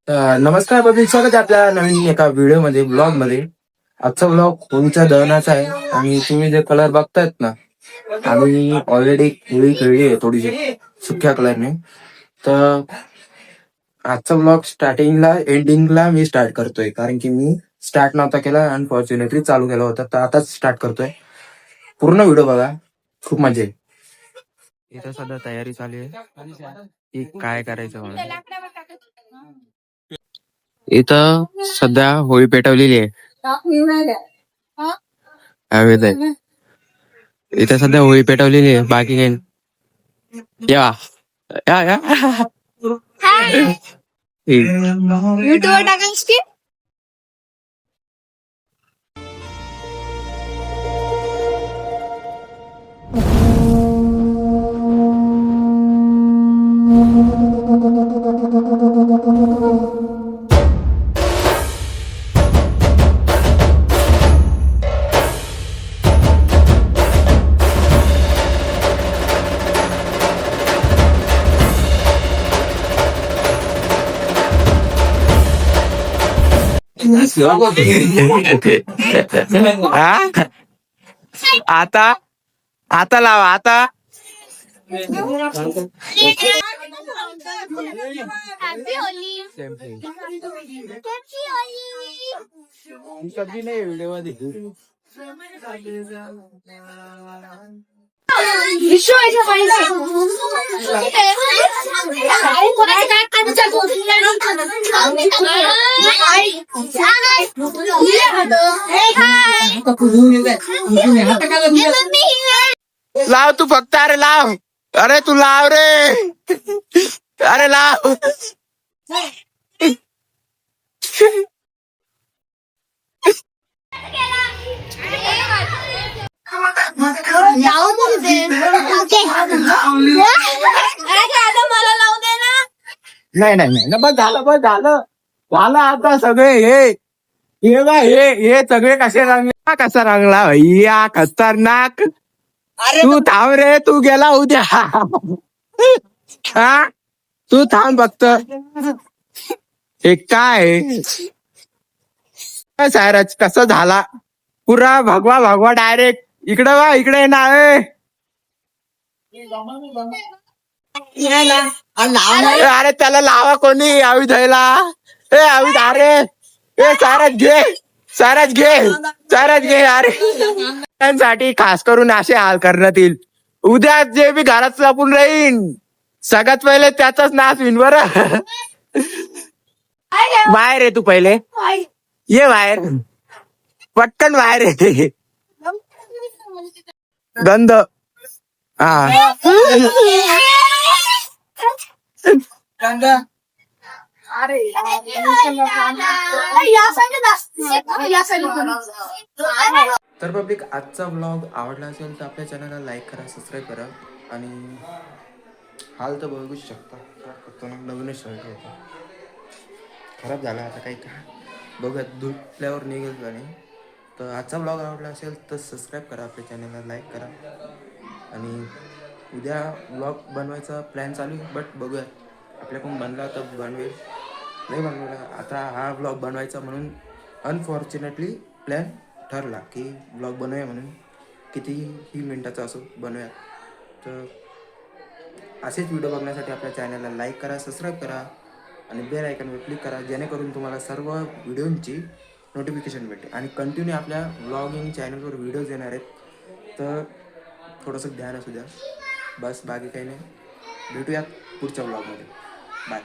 नमस्कार पब्लिक, स्वागत आहे आपल्या नवीन एका व्हिडिओ ब्लॉग मध्ये. आजचा ब्लॉग होळीच्या दहनाचा आहे आणि तुम्ही जे कलर बघतायत ना, आम्ही ऑलरेडी होळी खेळली आहे थोडीशी सुक्या कलरने. तर आजचा ब्लॉग स्टार्टिंगला एंडिंगला मी स्टार्ट करतोय, कारण की मी स्टार्ट नव्हता केला, अनफॉर्च्युनेटली चालू केला होता, तर आताच स्टार्ट करतोय. पूर्ण व्हिडिओ बघा, खूप मजा येईल. इथं सध्या तयारी चालू आहे की काय करायचं म्हणून. इथं सध्या होळी पेटवलेली आहे. हवेत आहे. इथं सध्या होळी पेटवलेली आहे, बाकी काही या या या युट्यूबवर टाकायची की आता आता लावा आता. Happy Holy. कधी नाही व्हिडिओ मध्ये. लाव तू फक्त, अरे लाव, अरे तू लाव रे, अरे लाव. मला लावू दे ना. नाही नाही नाही, बस झालं, बस झालं, झालं आता. सगळे हे बघ, हे सगळे कसे रंगले, कसा रंगला भैया, खतरनाक. तू थांब रे, तू गेला उद्या. हा, तू थांब फक्त. हे काय सायराज कसं झाला पुरा भगवा भगवा डायरेक्ट. इकडे वा, इकडे ना. अरे त्याला लावा कोणी, आवी द्यायला. ए आवी, अरे ए सायराज घे, सायराज घे, सायराज घे. अरे त्यांसाठी खास करून असे हाल करण्यात येईल. उद्या जे बी घरात लपून राहीन, सगळ्यात पहिले त्याचाच नाश होईन. बरं, बाहेर आहे तू, पहिले ये बाहेर, पटकन बाहेर आहे. गंध. हा, तर पब्लिक, आजचा ब्लॉग आवडला असेल तर आपल्या चॅनलला लाईक करा, सबस्क्राईब करा. आणि हाल तर बघूच शकता, नवीनच शर्ट होता, खराब झाला, आता काही का बघत धुतल्यावर निघेल का नाही. तर आजचा ब्लॉग आवडला असेल तर सबस्क्राईब करा, आपल्या चॅनलला लाईक करा. आणि उद्या ब्लॉग बनवायचा प्लॅन चालू आहे, बट बघूया, आपल्याकडून बनला तर बनवेल, नाही बनवला. आता हा ब्लॉग बनवायचा म्हणून अनफॉर्च्युनेटली प्लॅन ठरला की ब्लॉग बनवूया म्हणून, कितीही मिनटाचा असो बनवूया. तर असेच व्हिडिओ बघण्यासाठी आपल्या चॅनलला लाईक करा, सबस्क्राईब करा आणि बेल आयकॉनवर क्लिक करा, जेणेकरून तुम्हाला सर्व व्हिडिओंची नोटिफिकेशन भेटेल. आणि कंटिन्यू आपल्या ब्लॉगिंग चॅनलवर व्हिडिओज येणार आहेत, तर थोडंसं ध्यान असू द्या. बस, बाकी काही नाही. भेटूयात पुढच्या ब्लॉगमध्ये. बाय.